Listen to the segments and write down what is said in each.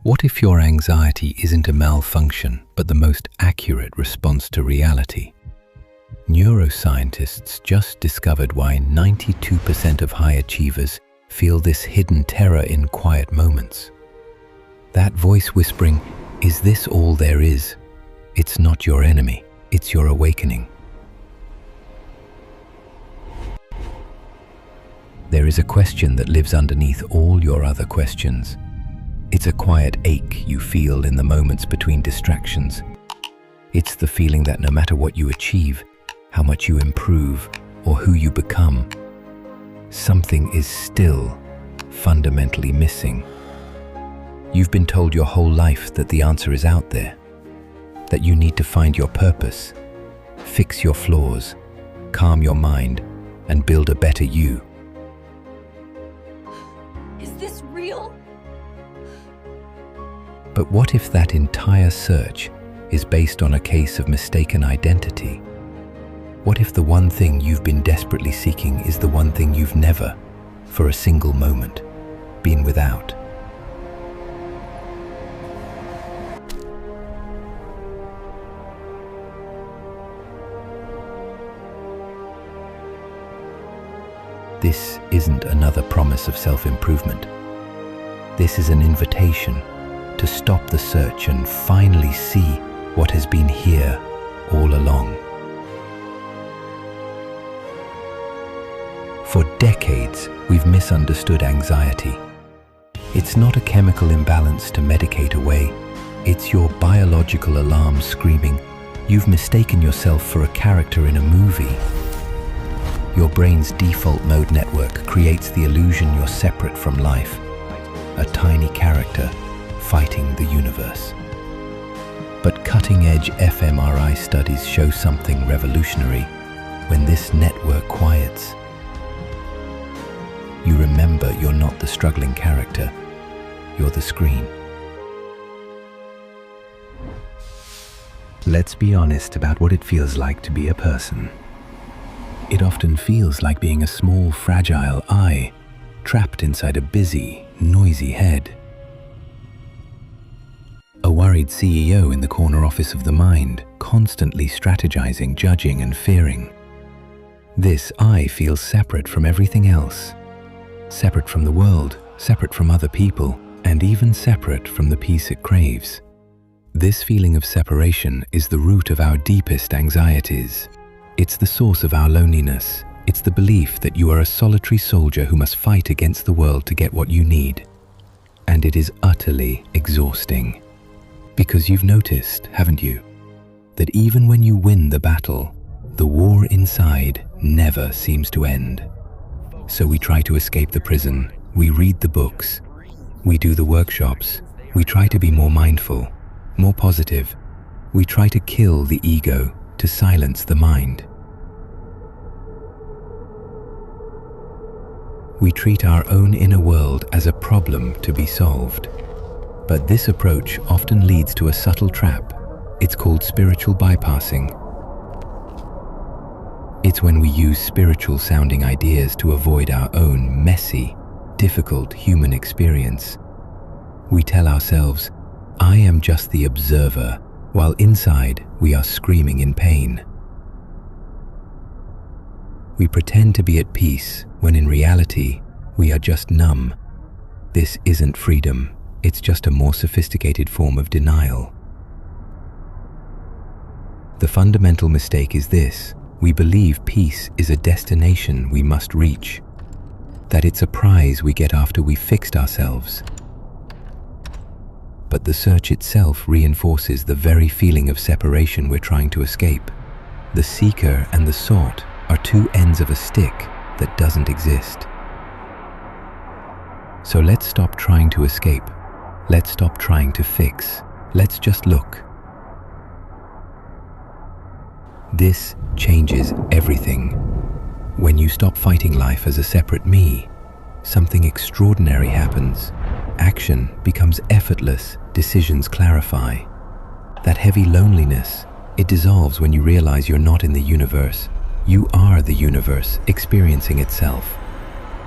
What if your anxiety isn't a malfunction, but the most accurate response to reality? Neuroscientists just discovered why 92% of high achievers feel this hidden terror in quiet moments. That voice whispering, "Is this all there is?" It's not your enemy, it's your awakening. There is a question that lives underneath all your other questions. It's a quiet ache you feel in the moments between distractions. It's the feeling that no matter what you achieve, how much you improve, or who you become, something is still fundamentally missing. You've been told your whole life that the answer is out there, that you need to find your purpose, fix your flaws, calm your mind, and build a better you. Is this real? But what if that entire search is based on a case of mistaken identity? What if the one thing you've been desperately seeking is the one thing you've never, for a single moment, been without? This isn't another promise of self-improvement. This is an invitation to stop the search and finally see what has been here all along. For decades, we've misunderstood anxiety. It's not a chemical imbalance to medicate away. It's your biological alarm screaming, "You've mistaken yourself for a character in a movie." Your brain's default mode network creates the illusion you're separate from life, a tiny character fighting the universe. But cutting-edge fMRI studies show something revolutionary. When this network quiets, you remember you're not the struggling character, you're the screen. Let's be honest about what it feels like to be a person. It often feels like being a small, fragile I, trapped inside a busy, noisy head. A worried CEO in the corner office of the mind, constantly strategizing, judging, and fearing. This I feels separate from everything else. Separate from the world, separate from other people, and even separate from the peace it craves. This feeling of separation is the root of our deepest anxieties. It's the source of our loneliness. It's the belief that you are a solitary soldier who must fight against the world to get what you need. And it is utterly exhausting. Because you've noticed, haven't you, that even when you win the battle, the war inside never seems to end. So we try to escape the prison, we read the books, we do the workshops, we try to be more mindful, more positive. We try to kill the ego, to silence the mind. We treat our own inner world as a problem to be solved. But this approach often leads to a subtle trap. It's called spiritual bypassing. It's when we use spiritual-sounding ideas to avoid our own messy, difficult human experience. We tell ourselves, "I am just the observer," while inside we are screaming in pain. We pretend to be at peace when in reality we are just numb. This isn't freedom, it's just a more sophisticated form of denial. The fundamental mistake is this: we believe peace is a destination we must reach, that it's a prize we get after we've fixed ourselves. But the search itself reinforces the very feeling of separation we're trying to escape. The seeker and the sought are two ends of a stick that doesn't exist. So let's stop trying to escape. Let's stop trying to fix. Let's just look. This changes everything. When you stop fighting life as a separate me, something extraordinary happens. Action becomes effortless, decisions clarify. That heavy loneliness, it dissolves when you realize you're not in the universe. You are the universe experiencing itself.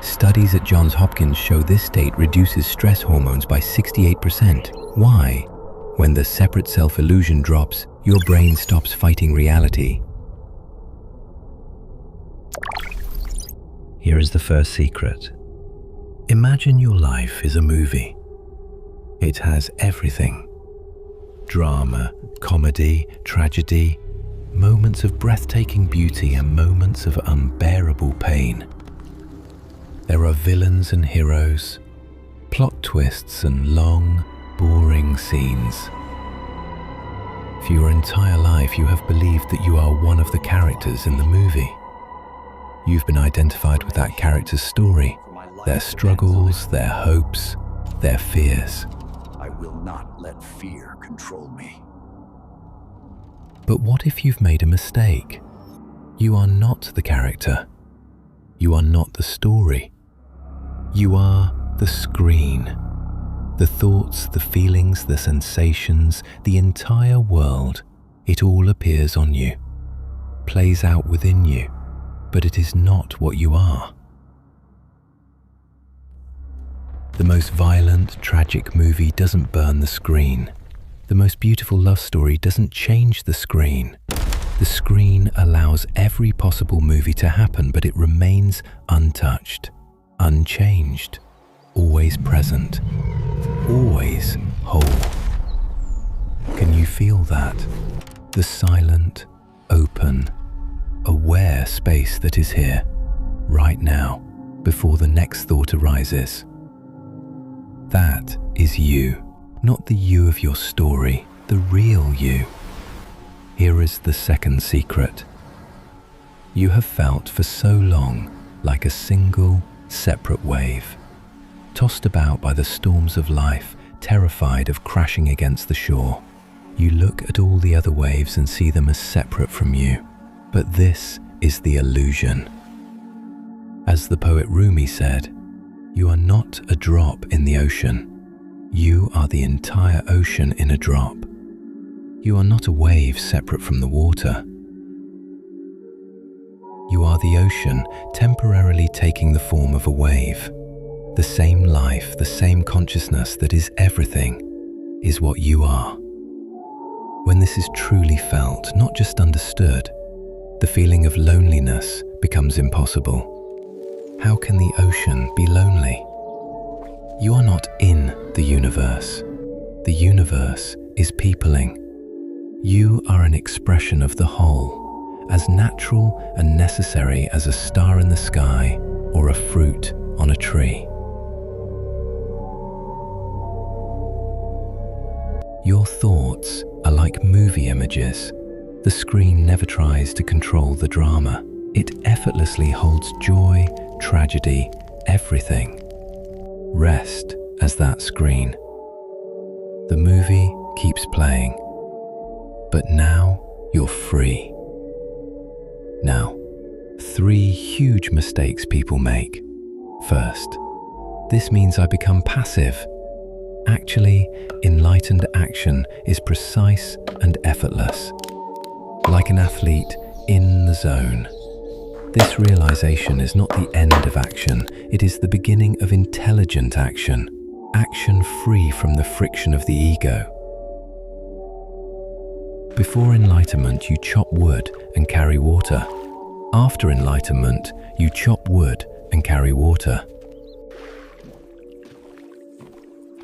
Studies at Johns Hopkins show this state reduces stress hormones by 68%. Why? When the separate self illusion drops, your brain stops fighting reality. Here is the first secret. Imagine your life is a movie. It has everything. Drama, comedy, tragedy, moments of breathtaking beauty and moments of unbearable pain. There are villains and heroes, plot twists and long, boring scenes. For your entire life, you have believed that you are one of the characters in the movie. You've been identified with that character's story, their struggles, their hopes, their fears. I will not let fear control me. But what if you've made a mistake? You are not the character. You are not the story. You are the screen. The thoughts, the feelings, the sensations, the entire world, it all appears on you, plays out within you, but it is not what you are. The most violent, tragic movie doesn't burn the screen. The most beautiful love story doesn't change the screen. The screen allows every possible movie to happen, but it remains untouched, unchanged, always present, always whole. Can you feel that? The silent, open, aware space that is here, right now, before the next thought arises. That is you, not the you of your story, the real you. Here is the second secret. You have felt for so long like a single, separate wave, tossed about by the storms of life, terrified of crashing against the shore. You look at all the other waves and see them as separate from you. But this is the illusion. As the poet Rumi said, you are not a drop in the ocean. You are the entire ocean in a drop. You are not a wave separate from the water. You are the ocean temporarily taking the form of a wave. The same life, the same consciousness that is everything, is what you are. When this is truly felt, not just understood, the feeling of loneliness becomes impossible. How can the ocean be lonely? You are not in the universe. The universe is peopling. You are an expression of the whole, as natural and necessary as a star in the sky or a fruit on a tree. Your thoughts are like movie images. The screen never tries to control the drama. It effortlessly holds joy, tragedy, everything. Rest as that screen. The movie keeps playing. But now you're free. Now, 3 huge mistakes people make. First, this means I become passive. Actually, enlightened action is precise and effortless. Like an athlete in the zone. This realization is not the end of action, it is the beginning of intelligent action. Action free from the friction of the ego. Before enlightenment, you chop wood and carry water. After enlightenment, you chop wood and carry water.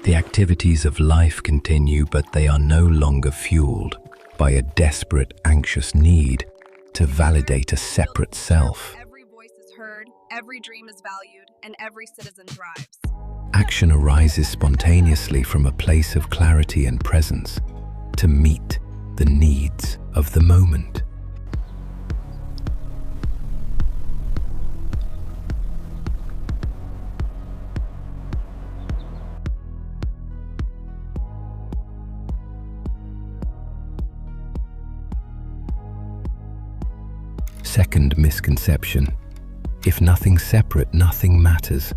The activities of life continue, but they are no longer fueled by a desperate, anxious need to validate a separate self. Every voice is heard, every dream is valued, and every citizen thrives. Action arises spontaneously from a place of clarity and presence to meet the needs of the moment. Second misconception: if nothing's separate, nothing matters.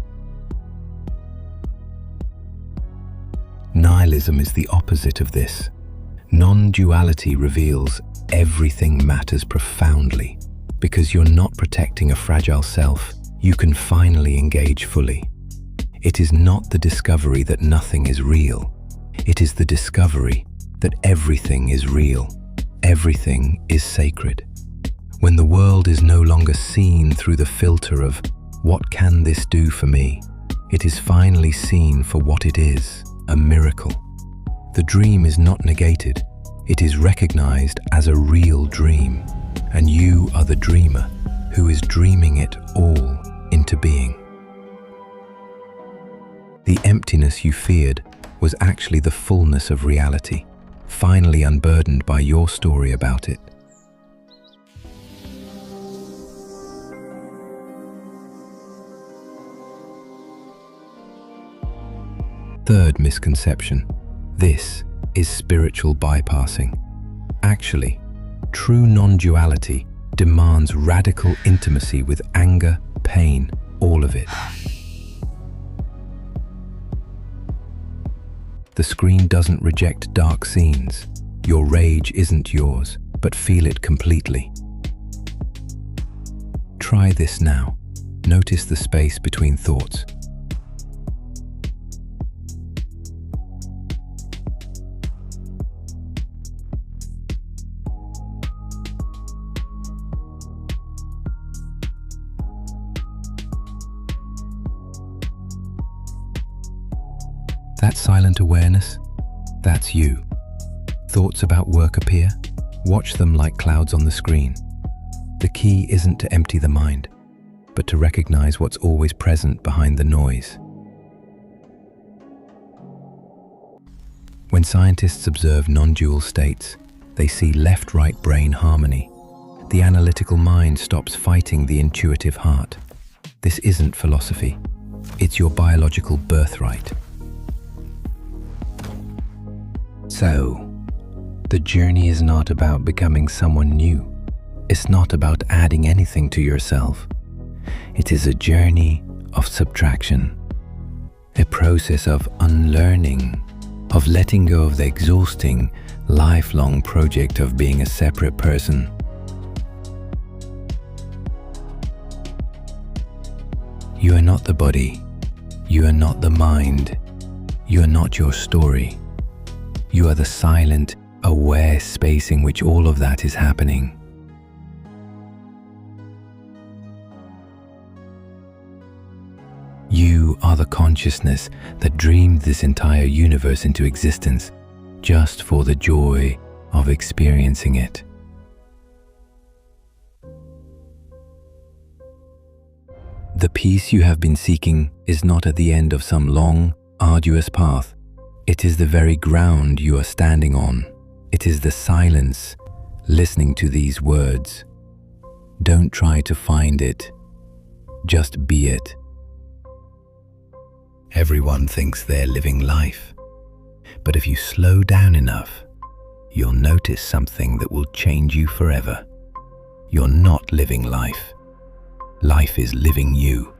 Nihilism is the opposite of this. Non-duality reveals everything matters profoundly because you're not protecting a fragile self, you can finally engage fully. It is not the discovery that nothing is real. It is the discovery that everything is real. Everything is sacred. When the world is no longer seen through the filter of "what can this do for me?" it is finally seen for what it is, a miracle. The dream is not negated. It is recognized as a real dream, and you are the dreamer who is dreaming it all into being. The emptiness you feared was actually the fullness of reality, finally unburdened by your story about it. Third misconception: this is spiritual bypassing. Actually, true non-duality demands radical intimacy with anger, pain, all of it. The screen doesn't reject dark scenes. Your rage isn't yours, but feel it completely. Try this now. Notice the space between thoughts. That silent awareness, that's you. Thoughts about work appear. Watch them like clouds on the screen. The key isn't to empty the mind, but to recognize what's always present behind the noise. When scientists observe non-dual states, they see left-right brain harmony. The analytical mind stops fighting the intuitive heart. This isn't philosophy. It's your biological birthright. So, the journey is not about becoming someone new. It's not about adding anything to yourself. It is a journey of subtraction, a process of unlearning, of letting go of the exhausting, lifelong project of being a separate person. You are not the body. You are not the mind. You are not your story. You are the silent, aware space in which all of that is happening. You are the consciousness that dreamed this entire universe into existence just for the joy of experiencing it. The peace you have been seeking is not at the end of some long, arduous path. It is the very ground you are standing on. It is the silence, listening to these words. Don't try to find it. Just be it. Everyone thinks they're living life. But if you slow down enough, you'll notice something that will change you forever. You're not living life. Life is living you.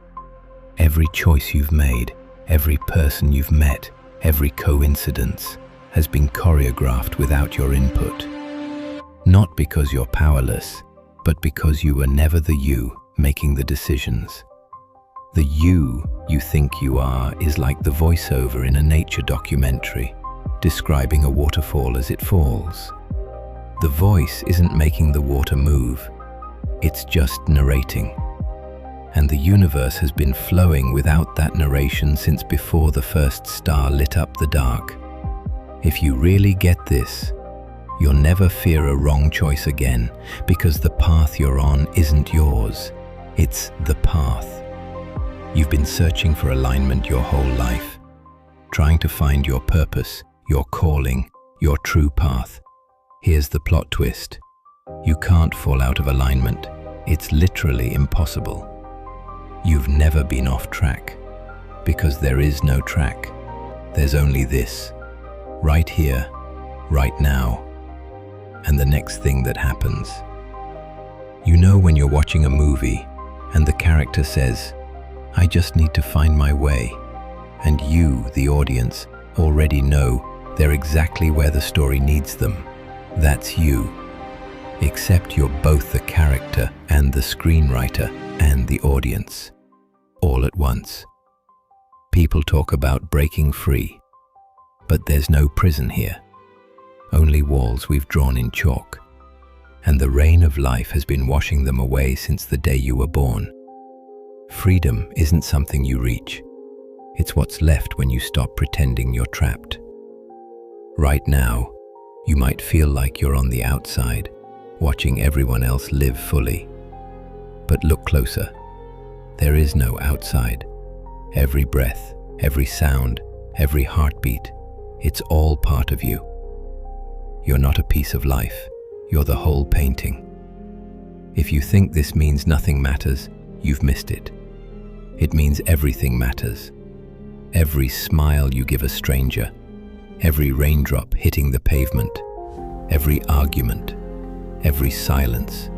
Every choice you've made, every person you've met, every coincidence has been choreographed without your input. Not because you're powerless, but because you were never the you making the decisions. The you think you are is like the voiceover in a nature documentary, describing a waterfall as it falls. The voice isn't making the water move, it's just narrating. And the universe has been flowing without that narration since before the first star lit up the dark. If you really get this, you'll never fear a wrong choice again, because the path you're on isn't yours, it's the path. You've been searching for alignment your whole life, trying to find your purpose, your calling, your true path. Here's the plot twist. You can't fall out of alignment. It's literally impossible. You've never been off track, because there is no track. There's only this, right here, right now, and the next thing that happens. You know when you're watching a movie and the character says, "I just need to find my way," and you, the audience, already know they're exactly where the story needs them. That's you. Except you're both the character and the screenwriter and the audience. all at once. People talk about breaking free, but there's no prison here. Only walls we've drawn in chalk, and the rain of life has been washing them away since the day you were born. Freedom isn't something you reach. It's what's left when you stop pretending you're trapped. Right now, you might feel like you're on the outside, watching everyone else live fully. But look closer. There is no outside. Every breath, every sound, every heartbeat, it's all part of you. You're not a piece of life, you're the whole painting. If you think this means nothing matters, you've missed it. It means everything matters. Every smile you give a stranger, every raindrop hitting the pavement, every argument, every silence,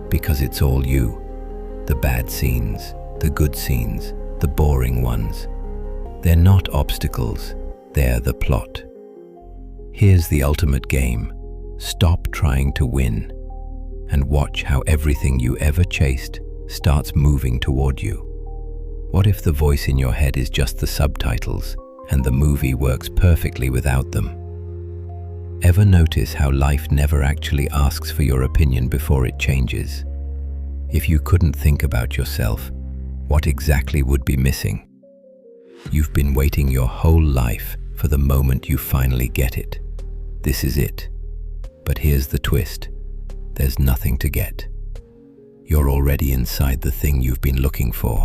because it's all you. The bad scenes, the good scenes, the boring ones. They're not obstacles, they're the plot. Here's the ultimate game. Stop trying to win and watch how everything you ever chased starts moving toward you. What if the voice in your head is just the subtitles and the movie works perfectly without them? Ever notice how life never actually asks for your opinion before it changes? If you couldn't think about yourself, what exactly would be missing? You've been waiting your whole life for the moment you finally get it. This is it. But here's the twist. There's nothing to get. You're already inside the thing you've been looking for.